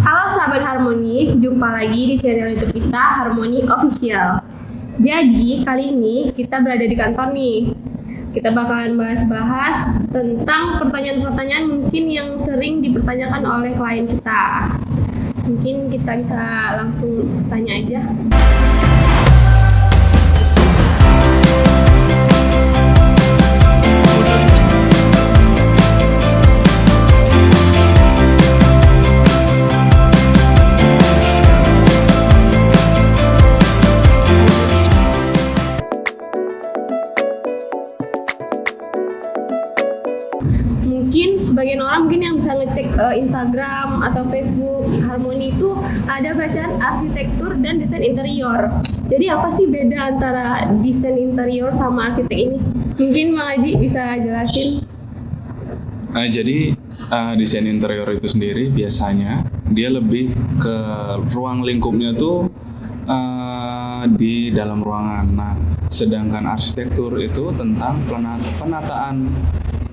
Halo sahabat Harmoni, jumpa lagi di channel YouTube kita Harmoni Official. Jadi kali ini kita berada di kantor nih. Kita bakalan bahas-bahas tentang pertanyaan-pertanyaan mungkin yang sering dipertanyakan oleh klien kita. Mungkin kita bisa langsung tanya aja. Mungkin sebagian orang yang bisa ngecek Instagram atau Facebook Harmoni itu ada bacaan arsitektur dan desain interior. Jadi apa sih beda antara desain interior sama arsitek ini? Mungkin Bang Haji bisa jelasin. Jadi desain interior itu sendiri biasanya dia lebih ke ruang lingkupnya tuh di dalam ruangan. Nah, sedangkan arsitektur itu tentang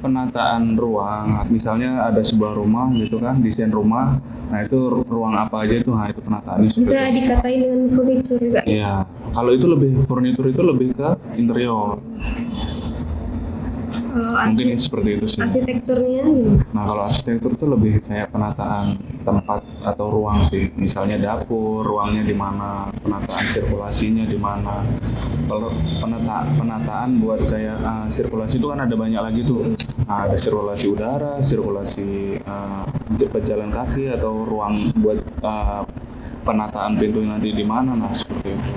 penataan ruang. Misalnya ada sebuah rumah gitu kan, desain rumah. Nah, itu ruang apa aja itu, nah itu penataannya. Bisa dikatain dengan furniture juga. Iya. Kalau itu lebih furniture itu lebih ke interior. Mungkin seperti itu sih. Arsitekturnya gimana? Nah, kalau arsitektur itu lebih kayak penataan tempat atau ruang sih. Misalnya dapur, ruangnya di mana, penataan sirkulasinya di mana. Kalau penataan buat kayak sirkulasi itu kan ada banyak lagi tuh. Nah, ada sirkulasi udara, sirkulasi pejalan kaki atau ruang buat penataan pintu nanti di mana. Nah, seperti itu.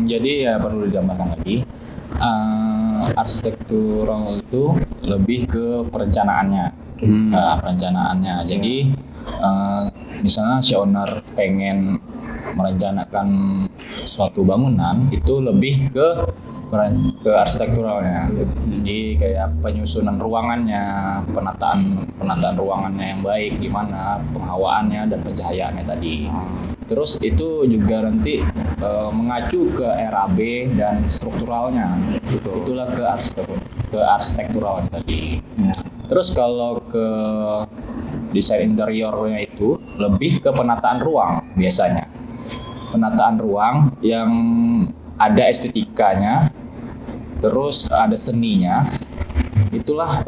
Jadi ya perlu digambarkan lagi. Arsitektural itu lebih ke perencanaannya. Jadi misalnya si owner pengen merencanakan suatu bangunan itu lebih ke arsitekturalnya. Jadi kayak penyusunan ruangannya, penataan ruangannya yang baik, gimana penghawaannya dan pencahayaannya tadi. Terus itu juga nanti mengacu ke RAB dan strukturalnya. Itulah ke arsitektural tadi. Terus kalau ke desain interiornya itu lebih ke penataan ruang biasanya. Penataan ruang yang ada estetikanya, terus ada seninya. Itulah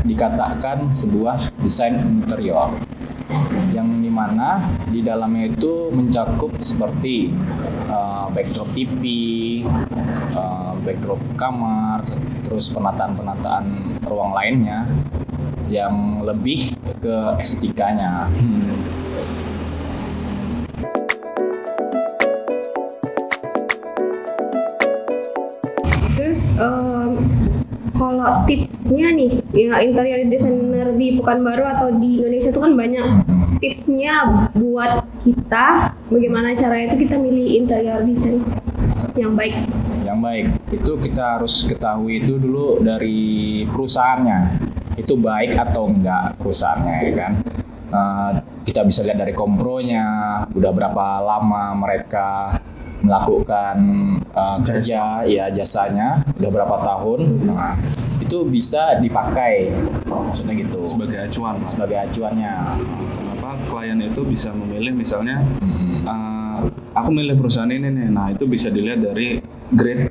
dikatakan sebuah desain interior. Yang dimana di dalamnya itu mencakup seperti backdrop TV, backdrop kamar, terus penataan ruang lainnya yang lebih ke estetikanya. Terus kalau tipsnya nih, ya interior designer di Pekanbaru atau di Indonesia itu kan banyak. Tipsnya buat kita, bagaimana caranya itu kita milih interior design yang baik. Yang baik itu kita harus ketahui itu dulu dari perusahaannya, itu baik atau enggak perusahaannya, ya kan. Kita bisa lihat dari kompronya, udah berapa lama mereka melakukan jasanya, udah berapa tahun. Nah, itu bisa dipakai, maksudnya gitu. Sebagai acuan. Sebagai acuannya. Kenapa klien itu bisa memilih misalnya aku milih perusahaan ini nih. Nah, itu bisa dilihat dari grade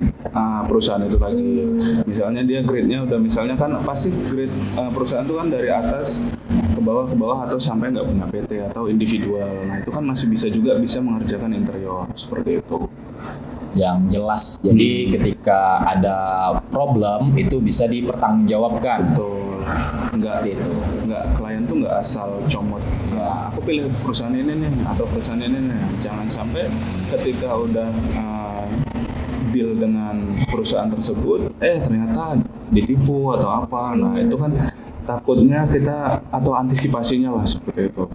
perusahaan itu lagi. Misalnya dia grade-nya udah, misalnya kan pasti grade perusahaan itu kan dari atas ke bawah atau sampai nggak punya PT atau individual. Nah, itu kan masih bisa mengerjakan interior seperti itu. Yang jelas, jadi ketika ada problem itu bisa dipertanggungjawabkan. Betul. Nggak klien tuh nggak asal comot. Ya, aku pilih perusahaan ini nih atau perusahaan ini nih. Jangan sampai ketika udah deal dengan perusahaan tersebut, ternyata ditipu atau apa. Nah, itu kan takutnya kita atau antisipasinya lah seperti itu.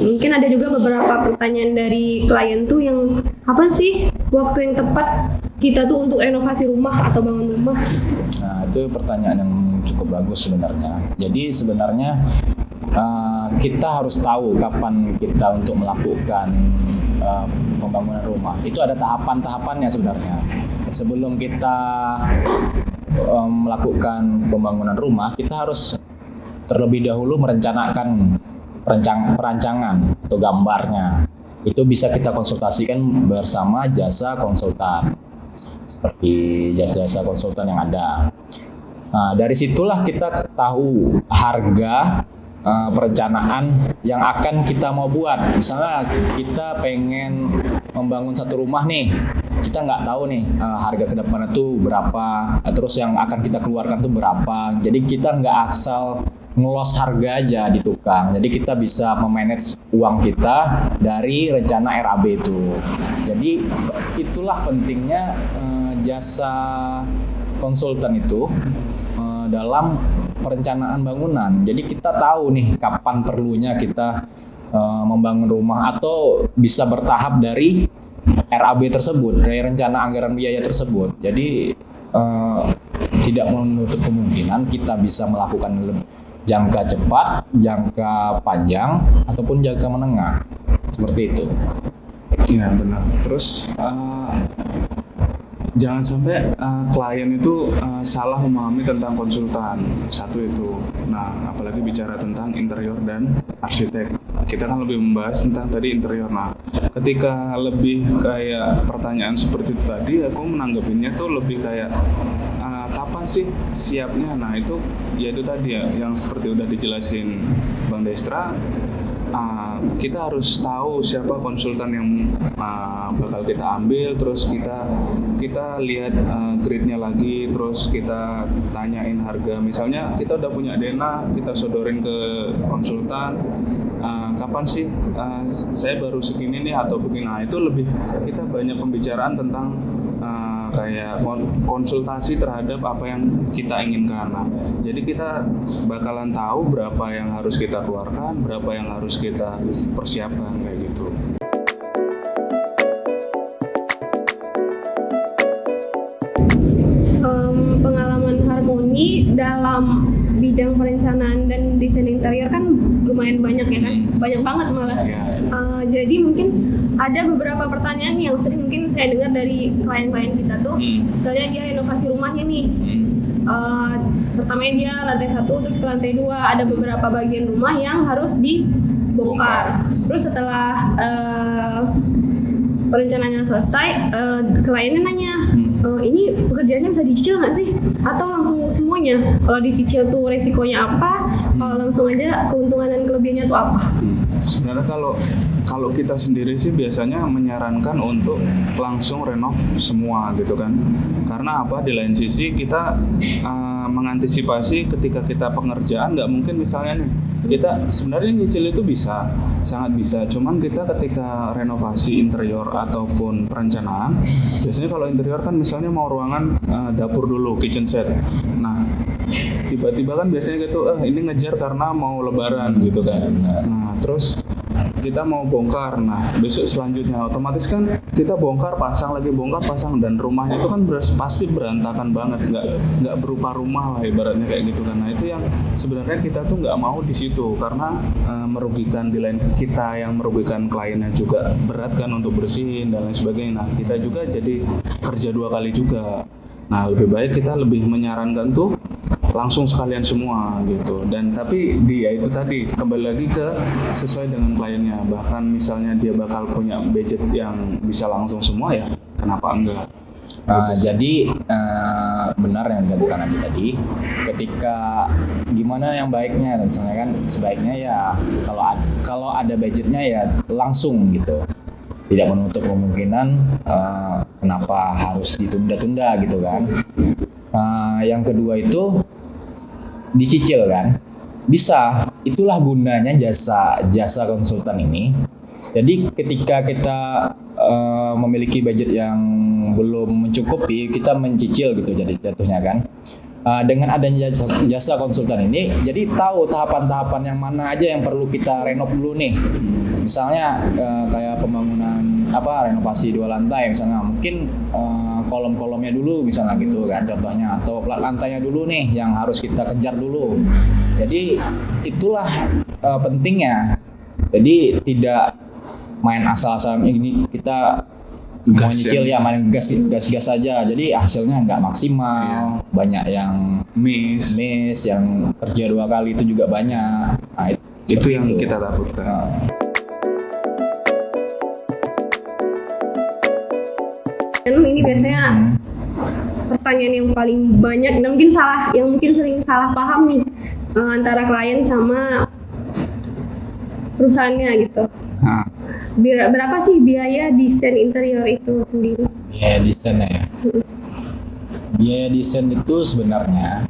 Mungkin ada juga beberapa pertanyaan dari klien tuh yang kapan sih waktu yang tepat kita tuh untuk renovasi rumah atau bangun rumah? Nah, itu pertanyaan yang cukup bagus sebenarnya. Jadi sebenarnya kita harus tahu kapan kita untuk melakukan pembangunan rumah. Itu ada tahapan-tahapannya sebenarnya. Sebelum kita melakukan pembangunan rumah, kita harus terlebih dahulu merencanakan perancangan atau gambarnya. Itu bisa kita konsultasikan bersama jasa konsultan, seperti jasa-jasa konsultan yang ada. Nah, dari situlah kita tahu harga perencanaan yang akan kita mau buat. Misalnya kita pengen membangun satu rumah nih, kita nggak tahu nih harga ke depan itu berapa, terus yang akan kita keluarkan itu berapa. Jadi kita nggak asal ngelos harga aja di tukang. Jadi kita bisa memanage uang kita dari rencana RAB itu. Jadi itulah pentingnya jasa konsultan itu dalam perencanaan bangunan. Jadi kita tahu nih kapan perlunya kita membangun rumah, atau bisa bertahap dari RAB tersebut, dari rencana anggaran biaya tersebut. Jadi tidak menutup kemungkinan kita bisa melakukan jangka cepat, jangka panjang, ataupun jangka menengah. Seperti itu. Iya benar. Terus jangan sampai klien itu salah memahami tentang konsultan. Satu itu. Nah, apalagi bicara tentang interior dan arsitek. Kita kan lebih membahas tentang tadi interior. Nah, ketika lebih kayak pertanyaan seperti itu tadi, aku menanggapinnya tuh lebih kayak kapan sih siapnya? Nah, itu ya itu tadi ya yang seperti udah dijelasin Bang Destra. Kita harus tahu siapa konsultan yang bakal kita ambil, terus kita lihat grade-nya lagi, terus kita tanyain harga. Misalnya kita udah punya dana, kita sodorin ke konsultan, kapan sih saya baru segini nih atau begini. Nah, itu lebih kita banyak pembicaraan tentang kayak konsultasi terhadap apa yang kita inginkan. Nah, jadi kita bakalan tahu berapa yang harus kita keluarkan, berapa yang harus kita persiapkan kayak gitu. Pengalaman Harmoni dalam bidang perencanaan dan desain interior kan lumayan banyak ya kan, banyak banget malah. Jadi mungkin ada beberapa pertanyaan yang sering mungkin saya dengar dari klien-klien kita tuh, misalnya dia renovasi rumahnya nih. Pertamanya dia lantai 1 terus ke lantai 2, ada beberapa bagian rumah yang harus dibongkar. Terus setelah perencanaannya selesai, kliennya nanya, ini pekerjaannya bisa dicicil nggak sih? Atau langsung semuanya? Kalau dicicil tuh resikonya apa? Kalau langsung aja keuntungan dan kelebihannya tuh apa? Sebenarnya kalau kita sendiri sih biasanya menyarankan untuk langsung renov semua gitu kan. Karena apa? Di lain sisi kita mengantisipasi ketika kita pengerjaan, nggak mungkin misalnya nih kita sebenarnya nyicil itu bisa, sangat bisa. Cuman kita ketika renovasi interior ataupun perencanaan, biasanya kalau interior kan misalnya mau ruangan dapur dulu, kitchen set. Nah, tiba-tiba kan biasanya gitu, ini ngejar karena mau lebaran gitu kan. Nah, terus kita mau bongkar. Nah, besok selanjutnya otomatis kan kita bongkar pasang lagi, bongkar pasang, dan rumahnya itu kan pasti berantakan banget, nggak berupa rumah lah ibaratnya kayak gitu kan. Nah, itu yang sebenarnya kita tuh nggak mau di situ karena merugikan di lain kita, yang merugikan kliennya juga berat kan untuk bersihin dan lain sebagainya. Nah, kita juga jadi kerja 2 kali juga. Nah, lebih baik kita lebih menyarankan tuh langsung sekalian semua gitu. Dan tapi dia itu tadi kembali lagi ke sesuai dengan kliennya. Bahkan misalnya dia bakal punya budget yang bisa langsung semua, ya kenapa enggak? Jadi benar yang dikatakan Adi tadi, ketika gimana yang baiknya, misalnya kan sebaiknya ya kalau ada budgetnya ya langsung gitu, tidak menutup kemungkinan kenapa harus ditunda-tunda gitu kan. Yang kedua itu dicicil kan, bisa. Itulah gunanya jasa konsultan ini. Jadi ketika kita memiliki budget yang belum mencukupi, kita mencicil gitu jadi jatuhnya kan. Dengan adanya jasa konsultan ini, jadi tahu tahapan-tahapan yang mana aja yang perlu kita renov dulu nih. Misalnya kayak pembangunan renovasi 2 lantai misalnya, mungkin kolom-kolomnya dulu misalnya gitu kan contohnya, atau plat lantainya dulu nih yang harus kita kejar dulu. Jadi itulah pentingnya. Jadi tidak main asal-asalan ini kita mau Gas nyicil ya main gas aja, jadi hasilnya nggak maksimal. Banyak yang miss. yang kerja 2 kali itu juga banyak. Nah, Itu seperti yang kita takutkan. Nah, Dan ini biasanya pertanyaan yang paling banyak dan mungkin sering salah paham nih antara klien sama perusahaannya gitu. Nah, Berapa sih biaya desain interior itu sendiri? biaya desain ya. Biaya desain itu sebenarnya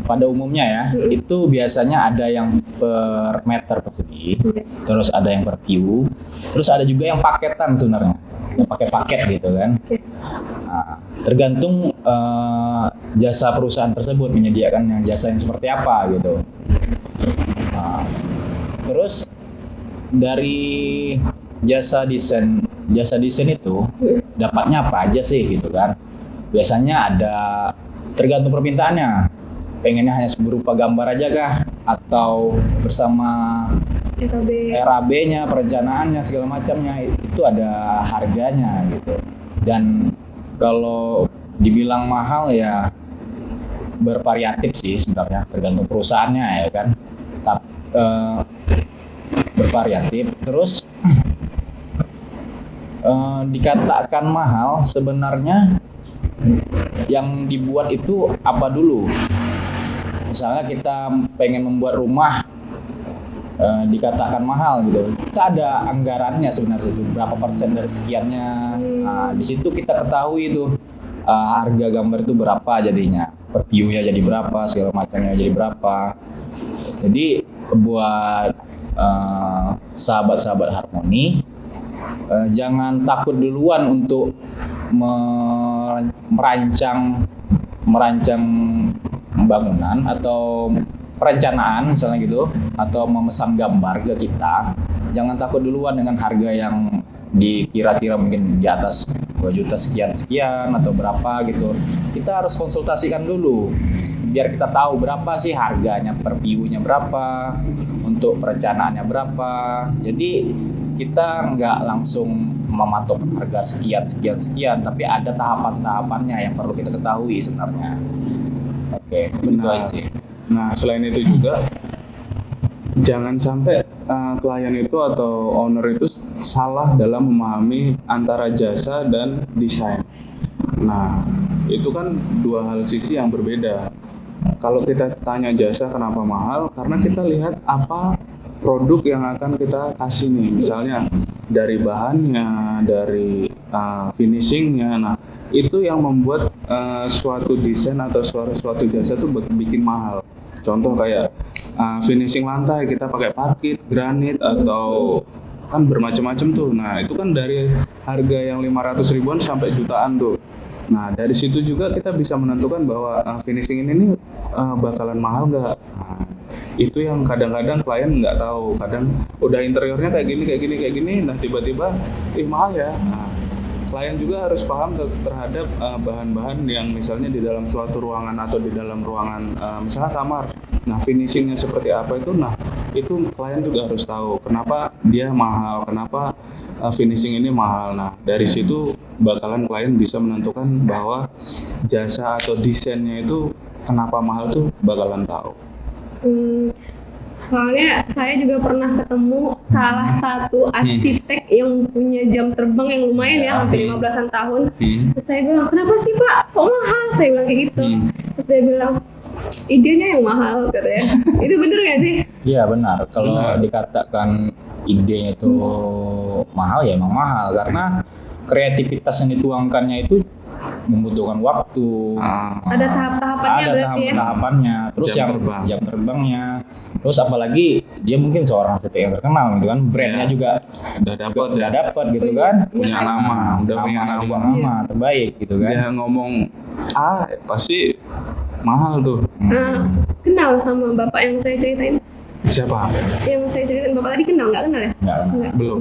pada umumnya ya, itu biasanya ada yang per meter persegi, terus ada yang per view, terus ada juga yang paketan sebenarnya, yang pakai paket gitu kan. Nah, tergantung jasa perusahaan tersebut menyediakan yang jasa yang seperti apa gitu. Nah, terus dari jasa desain itu dapatnya apa aja sih gitu kan? Biasanya ada tergantung permintaannya. Pengennya hanya berupa gambar aja kah? Atau bersama RAB-nya, perencanaannya, segala macamnya, itu ada harganya gitu. Dan kalau dibilang mahal ya bervariatif sih sebenarnya, tergantung perusahaannya ya kan. Tapi bervariatif. Terus dikatakan mahal sebenarnya yang dibuat itu apa dulu? Misalnya kita pengen membuat rumah, dikatakan mahal gitu. Kita ada anggarannya sebenarnya itu berapa persen dari sekiannya. Nah, di situ kita ketahui itu harga gambar itu berapa jadinya, per view-nya jadi berapa, segala macamnya jadi berapa. Jadi buat sahabat-sahabat Harmoni, jangan takut duluan untuk merancang bangunan atau perencanaan misalnya gitu, atau memesan gambar ke kita. Jangan takut duluan dengan harga yang dikira-kira mungkin di atas 2 juta sekian atau berapa gitu. Kita harus konsultasikan dulu biar kita tahu berapa sih harganya, per view-nya berapa, untuk perencanaannya berapa. Jadi kita nggak langsung mematok harga sekian, tapi ada tahapan-tahapannya yang perlu kita ketahui sebenarnya. Oke, itu aja sih. Nah, selain itu juga jangan sampai klien itu atau owner itu salah dalam memahami antara jasa dan desain. Nah, itu kan 2 hal sisi yang berbeda. Kalau kita tanya jasa kenapa mahal, karena kita lihat apa produk yang akan kita kasih nih, misalnya dari bahannya, dari finishingnya. Nah, itu yang membuat suatu desain atau suatu jasa tuh bikin mahal. Contoh kayak finishing lantai, kita pakai parkit, granit, atau kan bermacam-macam tuh. Nah, itu kan dari harga yang 500 ribuan sampai jutaan tuh. Nah, dari situ juga kita bisa menentukan bahwa finishing ini nih bakalan mahal nggak. Nah, itu yang kadang-kadang klien nggak tahu. Kadang udah interiornya kayak gini, nah tiba-tiba mahal ya. Nah, klien juga harus paham terhadap bahan-bahan yang misalnya di dalam suatu ruangan atau di dalam ruangan misalnya kamar. Nah, finishingnya seperti apa itu. Nah, itu klien juga harus tahu kenapa dia mahal, kenapa finishing ini mahal. Nah, dari situ bakalan klien bisa menentukan bahwa jasa atau desainnya itu kenapa mahal tuh bakalan tahu. Soalnya saya juga pernah ketemu salah satu arsitek yang punya jam terbang yang lumayan ya, hampir 15-an tahun. Terus saya bilang, kenapa sih Pak? Kok mahal? Saya bilang kayak gitu. Terus dia bilang, idenya yang mahal katanya. Itu bener gak sih? Iya benar. Kalau dikatakan idenya itu mahal ya emang mahal, karena kreativitas yang dituangkannya itu membutuhkan waktu. Ada tahap-tahapannya berarti ya. Tahapannya. Terus jam terbangnya. Terus apalagi dia mungkin seorang arsitek yang terkenal gitu kan, brandnya juga udah dapat gitu kan. Punya nama, udah punya nama terbaik gitu kan. Dia ngomong pasti mahal tuh. Kenal sama bapak yang saya ceritain? Siapa? Yang saya ceritain bapak tadi kenal nggak ya? Nggak. Belum.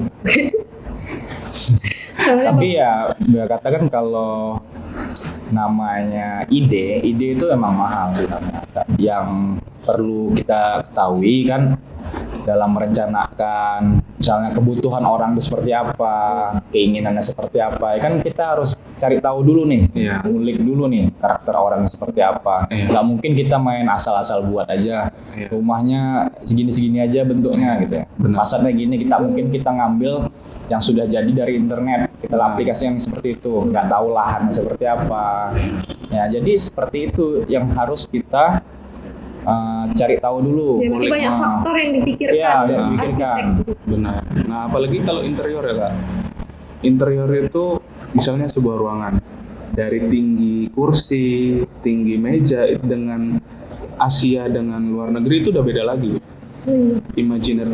Tapi ya katakan kalau namanya ide itu emang mahal sebenarnya. Yang perlu kita ketahui kan dalam merencanakan, misalnya kebutuhan orang itu seperti apa, keinginannya seperti apa, ya kan kita harus cari tahu dulu nih, Iya. ngulik dulu nih karakter orang seperti apa. Iya. Nggak mungkin kita main asal-asal buat aja, Iya. rumahnya segini-segini aja bentuknya gitu ya. Benar. Fasadnya gini, mungkin kita ngambil yang sudah jadi dari internet, kita aplikasi yang seperti itu, nggak tahu lahannya seperti apa. Ya, jadi seperti itu yang harus kita cari tahu dulu. Ya, berarti banyak faktor yang dipikirkan. Iya, yang dipikirkan. arsitek. Benar. Nah, apalagi kalau interior ya Kak. Interior itu misalnya sebuah ruangan dari tinggi kursi, tinggi meja itu dengan Asia dengan luar negeri itu udah beda lagi. Imajiner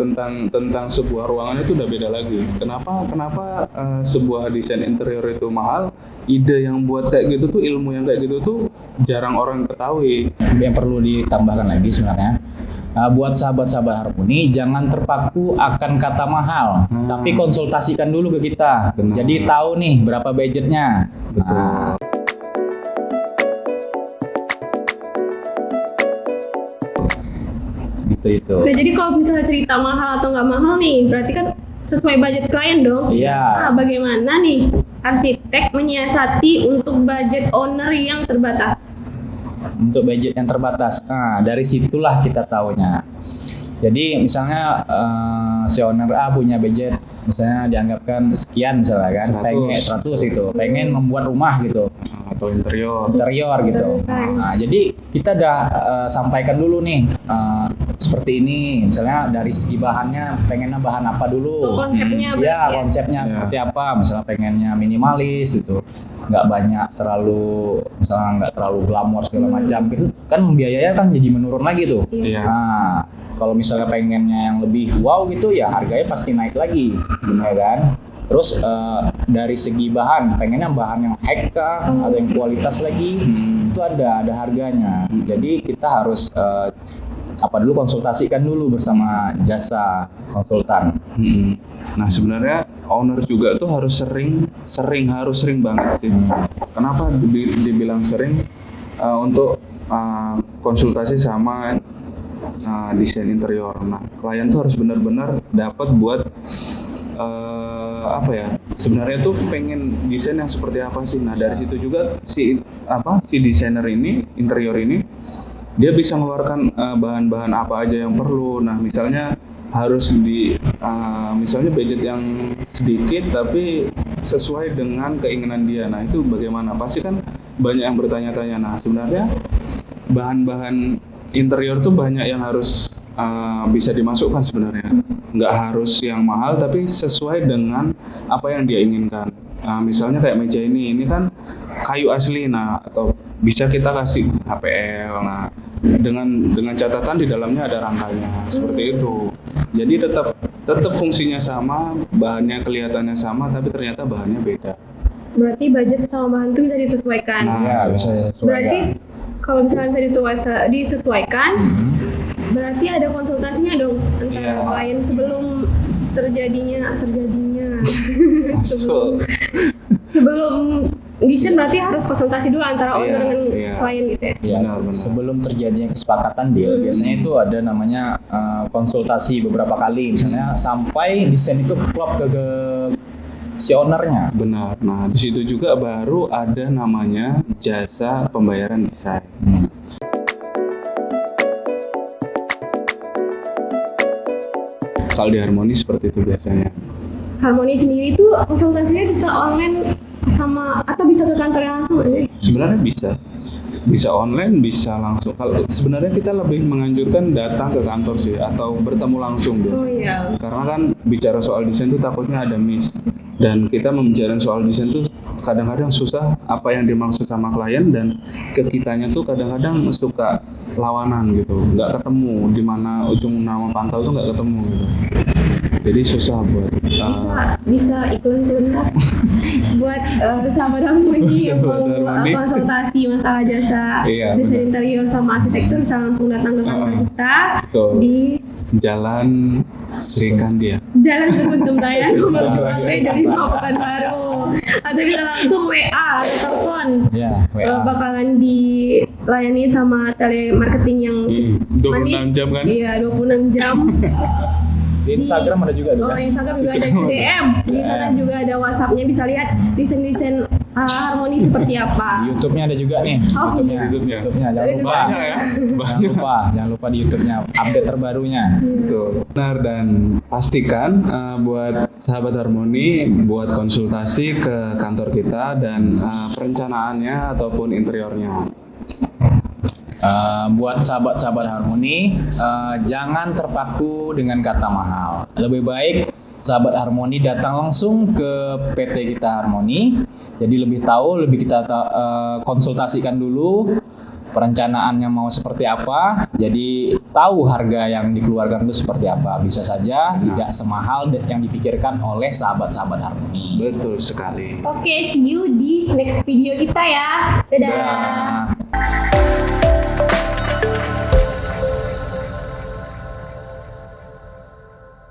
tentang sebuah ruangan itu udah beda lagi. Kenapa sebuah desain interior itu mahal? Ide yang buat kayak gitu tuh, ilmu yang kayak gitu tuh jarang orang ketahui. Yang perlu ditambahkan lagi sebenarnya, buat sahabat-sahabat Harmoni, jangan terpaku akan kata mahal, tapi konsultasikan dulu ke kita. Benar. Jadi tahu nih berapa budgetnya. Betul. Gitu itu. Nah, jadi kalau misalnya cerita mahal atau nggak mahal nih, berarti kan sesuai budget klien dong. Iya. Nah, bagaimana nih arsitek menyiasati untuk budget owner yang terbatas? Untuk budget yang terbatas. Nah, dari situlah kita tahunya. Jadi misalnya si owner A punya budget misalnya dianggapkan sekian misalnya kan, 100. pengen 100 itu, pengen membuat rumah gitu, Atau interior. interior gitu. Nah, jadi kita udah sampaikan dulu nih seperti ini, misalnya dari segi bahannya pengennya bahan apa dulu. Oh, konsepnya berarti Ya, konsepnya Ya. seperti apa? Misalnya pengennya minimalis gitu, nggak banyak terlalu, misalnya nggak terlalu glamor segala macam. Gitu. Kan biayanya kan jadi menurun lagi tuh. Iya. Nah, kalau misalnya pengennya yang lebih wow gitu, ya harganya pasti naik lagi, ya kan? Terus dari segi bahan, pengennya bahan yang high kah, atau yang kualitas lagi, itu ada harganya. Jadi kita harus dulu konsultasikan dulu bersama jasa konsultan. Nah, sebenarnya owner juga tuh harus sering banget sih. Kenapa dibilang sering? Untuk konsultasi sama desain interior. Nah, klien tuh harus benar-benar dapat buat sebenarnya tuh pengen desain yang seperti apa sih. Nah, dari situ juga si desainer ini, interior ini, dia bisa mengeluarkan bahan-bahan apa aja yang perlu. Nah, misalnya harus misalnya budget yang sedikit tapi sesuai dengan keinginan dia. Nah, itu bagaimana? Pasti kan banyak yang bertanya-tanya. Nah, sebenarnya bahan-bahan interior tuh banyak yang harus bisa dimasukkan sebenarnya. Nggak harus yang mahal tapi sesuai dengan apa yang dia inginkan. Nah, misalnya kayak meja ini kan kayu asli, nah atau bisa kita kasih HPL. Nah, dengan catatan di dalamnya ada rangkanya seperti itu. Jadi tetap fungsinya sama, bahannya kelihatannya sama tapi ternyata bahannya beda. Berarti budget sama bahan itu bisa disesuaikan. Nah, Ya, bisa sesuai. Berarti kalau misalnya bisa disesuaikan, berarti ada konsultasinya dong antara Iya. klien sebelum terjadinya sebelum desain, berarti harus konsultasi dulu antara owner dengan klien gitu ya. Ya, Benar. sebelum terjadinya kesepakatan deal, biasanya itu ada namanya konsultasi beberapa kali, misalnya sampai desain itu klop ke si ownernya. Benar. Nah, di situ juga baru ada namanya jasa pembayaran desain. Kalau di Harmoni seperti itu biasanya. Harmoni sendiri tuh konsultasinya bisa online sama atau bisa ke kantornya langsung nggak sih? Sebenarnya bisa online, bisa langsung. Kalau sebenarnya kita lebih menganjurkan datang ke kantor sih atau bertemu langsung Oh biasanya. iya. Karena kan bicara soal desain tuh takutnya ada miss. Dan kita membicarakan soal desain tuh kadang-kadang susah apa yang dimaksud sama klien, dan ke kitanya tuh kadang-kadang suka lawanan gitu, nggak ketemu di mana ujung nama pangkal tuh nggak ketemu gitu. Jadi susah buat Bisa iklan sebentar buat sahabat Harmoni yang Sahabat mau Harmoni. konsultasi masalah jasa Iya, desain interior sama arsitektur, bisa langsung datang ke kantor kita Betul. di Jalan Sri Kandia. Jalan Sekutum Raya nomor 2 Sri dari Kandia. Pekanbaru, atau bisa langsung WA atau telepon. Ya, WA. Bakalan dilayani sama telemarketing yang 26 manis. jam kan? Iya, 26 jam. Di Instagram ada juga tuh Oh, kan? di Instagram juga ada Instagram ada. DM. Di sana juga ada WhatsApp-nya, bisa lihat desain-desain harmoni seperti apa. Di YouTube-nya ada juga nih. Oh, YouTube-nya. YouTube-nya. YouTube-nya. Jangan Itu lupa. Banyak ya. Jangan lupa di YouTube-nya update terbarunya. Betul. Benar, dan pastikan buat sahabat harmoni buat konsultasi ke kantor kita dan perencanaannya ataupun interiornya. Buat sahabat-sahabat harmoni, jangan terpaku dengan kata mahal. Lebih baik sahabat harmoni datang langsung ke PT kita Harmoni. Jadi lebih tahu, lebih kita konsultasikan dulu perencanaannya mau seperti apa. Jadi tahu harga yang dikeluarkan itu seperti apa. Bisa saja tidak semahal yang dipikirkan oleh sahabat-sahabat harmoni. Betul sekali. Oke, see you di next video kita ya. Dadah. Dadah.